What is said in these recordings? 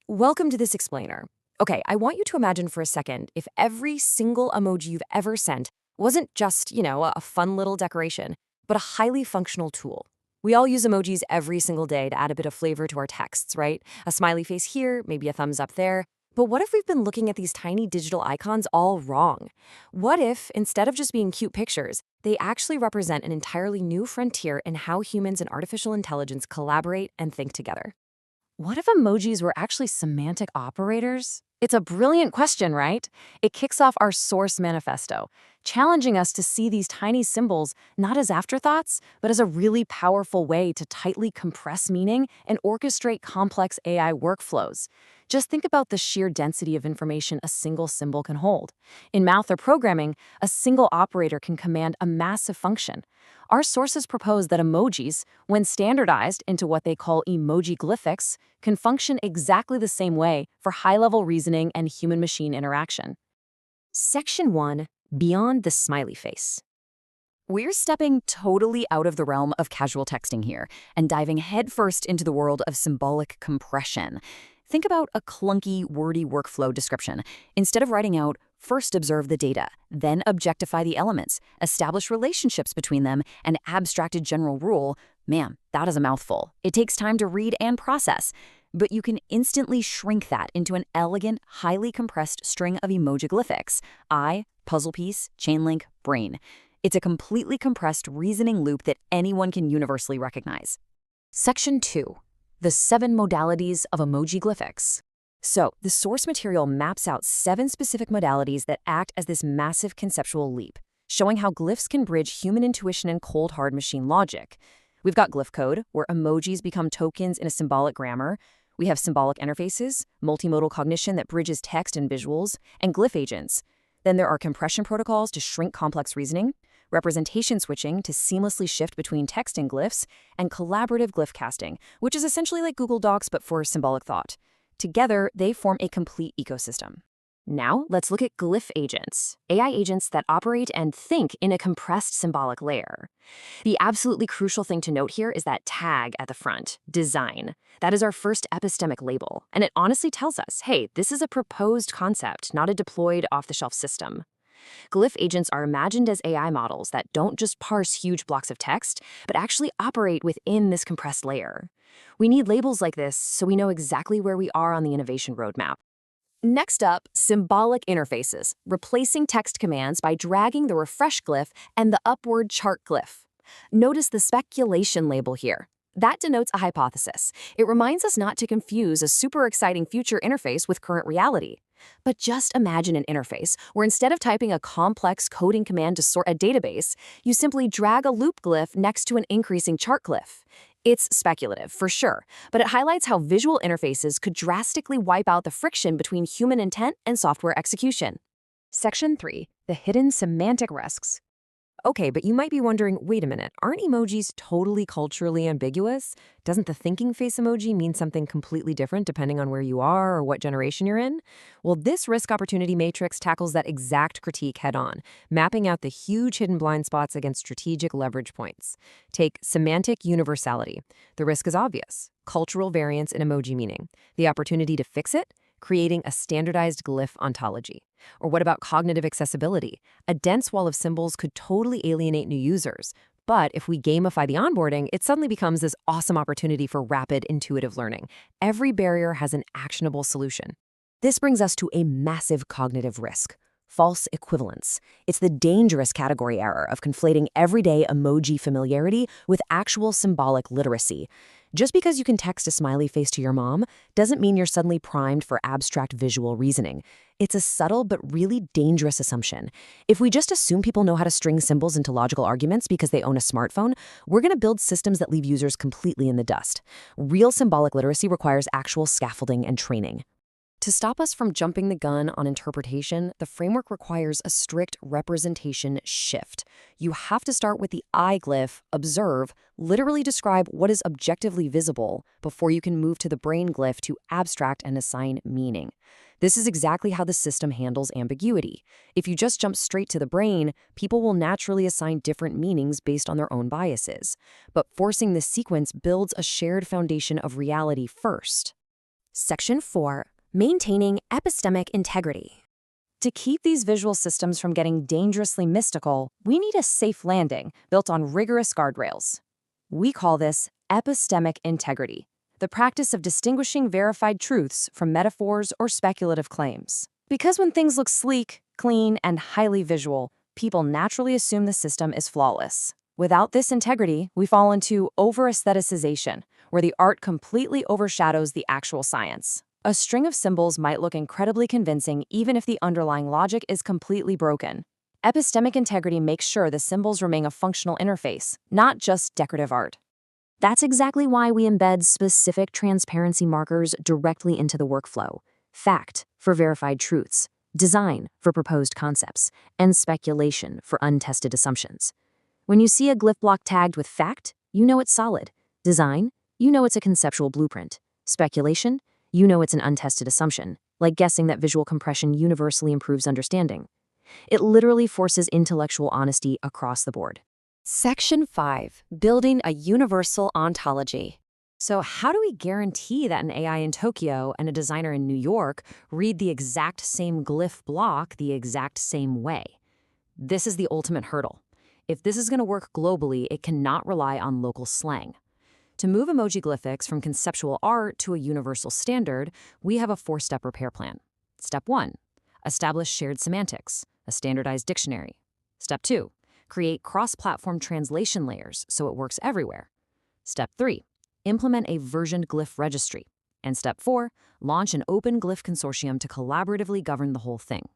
Welcome to this explainer. Okay, I want you to imagine for a second if every single emoji you've ever sent wasn't just, a fun little decoration, but a highly functional tool. We all use emojis every single day to add a bit of flavor to our texts, right? A smiley face here, maybe a thumbs up there. But what if we've been looking at these tiny digital icons all wrong? What if, instead of just being cute pictures, they actually represent an entirely new frontier in how humans and artificial intelligence collaborate and think together? What if emojis were actually semantic operators? It's a brilliant question, right? It kicks off our source manifesto, challenging us to see these tiny symbols not as afterthoughts, but as a really powerful way to tightly compress meaning and orchestrate complex AI workflows. Just think about the sheer density of information a single symbol can hold. In math or programming, a single operator can command a massive function. Our sources propose that emojis, when standardized into what they call Emojiglyphics, can function exactly the same way for high-level reasoning and human-machine interaction. Section 1. Beyond the smiley face. We're stepping totally out of the realm of casual texting here and diving headfirst into the world of symbolic compression. Think about a clunky, wordy workflow description. Instead of writing out, first observe the data, then objectify the elements, establish relationships between them, and abstract a general rule, man, that is a mouthful. It takes time to read and process. But you can instantly shrink that into an elegant, highly compressed string of emojiglyphics: eye, puzzle piece, chain link, brain. It's a completely compressed reasoning loop that anyone can universally recognize. Section 2. The 7 modalities of Emojiglyphics. So, the source material maps out 7 specific modalities that act as this massive conceptual leap, showing how glyphs can bridge human intuition and cold, hard machine logic. We've got GlyphCode, where emojis become tokens in a symbolic grammar. We have symbolic interfaces, multimodal cognition that bridges text and visuals, and glyph agents. Then there are compression protocols to shrink complex reasoning, representation switching to seamlessly shift between text and glyphs, and collaborative glyph casting, which is essentially like Google Docs but for symbolic thought. Together, they form a complete ecosystem. Now, let's look at glyph agents, AI agents that operate and think in a compressed symbolic layer. The absolutely crucial thing to note here is that tag at the front, design. That is our first epistemic label, and it honestly tells us, hey, this is a proposed concept, not a deployed off-the-shelf system. Glyph agents are imagined as AI models that don't just parse huge blocks of text, but actually operate within this compressed layer. We need labels like this so we know exactly where we are on the innovation roadmap. Next up, symbolic interfaces, replacing text commands by dragging the refresh glyph and the upward chart glyph. Notice the speculation label here. That denotes a hypothesis. It reminds us not to confuse a super exciting future interface with current reality. But just imagine an interface where instead of typing a complex coding command to sort a database, you simply drag a loop glyph next to an increasing chart glyph. It's speculative, for sure, but it highlights how visual interfaces could drastically wipe out the friction between human intent and software execution. Section 3. The hidden semantic risks. Okay, but you might be wondering, wait a minute, aren't emojis totally culturally ambiguous? Doesn't the thinking face emoji mean something completely different depending on where you are or what generation you're in? Well, this risk opportunity matrix tackles that exact critique head on, mapping out the huge hidden blind spots against strategic leverage points. Take semantic universality. The risk is obvious. Cultural variance in emoji meaning. The opportunity to fix it? Creating a standardized glyph ontology. Or what about cognitive accessibility? A dense wall of symbols could totally alienate new users. But if we gamify the onboarding, it suddenly becomes this awesome opportunity for rapid, intuitive learning. Every barrier has an actionable solution. This brings us to a massive cognitive risk. False equivalence. It's the dangerous category error of conflating everyday emoji familiarity with actual symbolic literacy. Just because you can text a smiley face to your mom doesn't mean you're suddenly primed for abstract visual reasoning. It's a subtle but really dangerous assumption. If we just assume people know how to string symbols into logical arguments because they own a smartphone, we're going to build systems that leave users completely in the dust. Real symbolic literacy requires actual scaffolding and training. To stop us from jumping the gun on interpretation, the framework requires a strict representation shift. You have to start with the eye glyph, observe, literally describe what is objectively visible before you can move to the brain glyph to abstract and assign meaning. This is exactly how the system handles ambiguity. If you just jump straight to the brain, people will naturally assign different meanings based on their own biases. But forcing this sequence builds a shared foundation of reality first. Section 4. Maintaining epistemic integrity. To keep these visual systems from getting dangerously mystical, we need a safe landing built on rigorous guardrails. We call this epistemic integrity, the practice of distinguishing verified truths from metaphors or speculative claims. Because when things look sleek, clean, and highly visual, people naturally assume the system is flawless. Without this integrity, we fall into over-aestheticization, where the art completely overshadows the actual science. A string of symbols might look incredibly convincing even if the underlying logic is completely broken. Epistemic integrity makes sure the symbols remain a functional interface, not just decorative art. That's exactly why we embed specific transparency markers directly into the workflow. Fact for verified truths, design for proposed concepts, and speculation for untested assumptions. When you see a glyph block tagged with fact, you know it's solid. Design, you know it's a conceptual blueprint. Speculation, you know it's an untested assumption, like guessing that visual compression universally improves understanding. It literally forces intellectual honesty across the board. Section 5. Building a universal ontology. So how do we guarantee that an AI in Tokyo and a designer in New York read the exact same glyph block the exact same way? This is the ultimate hurdle. If this is going to work globally, it cannot rely on local slang. To move Emojiglyphics from conceptual art to a universal standard, we have a 4-step repair plan. Step 1. Establish shared semantics, a standardized dictionary. Step 2. Create cross-platform translation layers so it works everywhere. Step 3. Implement a versioned glyph registry. And Step 4. Launch an open glyph consortium to collaboratively govern the whole thing.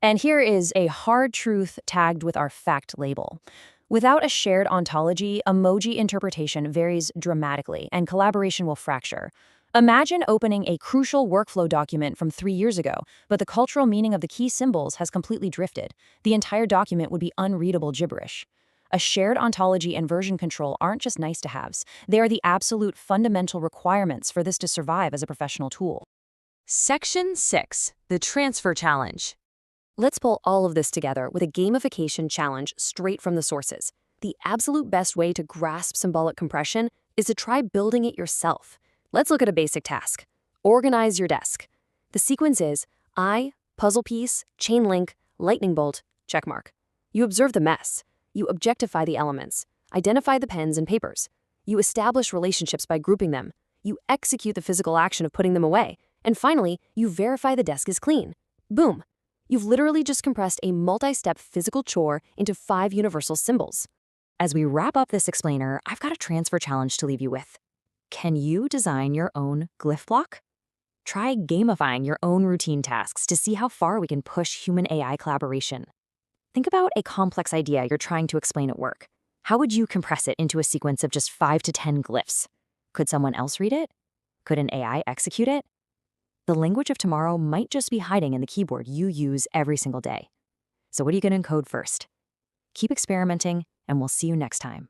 And here is a hard truth tagged with our fact label. Without a shared ontology, emoji interpretation varies dramatically, and collaboration will fracture. Imagine opening a crucial workflow document from 3 years ago, but the cultural meaning of the key symbols has completely drifted. The entire document would be unreadable gibberish. A shared ontology and version control aren't just nice-to-haves. They are the absolute fundamental requirements for this to survive as a professional tool. Section 6. The Transfer Challenge. Let's pull all of this together with a gamification challenge straight from the sources. The absolute best way to grasp symbolic compression is to try building it yourself. Let's look at a basic task. Organize your desk. The sequence is eye, puzzle piece, chain link, lightning bolt, checkmark. You observe the mess. You objectify the elements. Identify the pens and papers. You establish relationships by grouping them. You execute the physical action of putting them away. And finally, you verify the desk is clean. Boom. You've literally just compressed a multi-step physical chore into 5 universal symbols. As we wrap up this explainer, I've got a transfer challenge to leave you with. Can you design your own glyph block? Try gamifying your own routine tasks to see how far we can push human-AI collaboration. Think about a complex idea you're trying to explain at work. How would you compress it into a sequence of just 5 to 10 glyphs? Could someone else read it? Could an AI execute it? The language of tomorrow might just be hiding in the keyboard you use every single day. So what are you going to encode first? Keep experimenting, and we'll see you next time.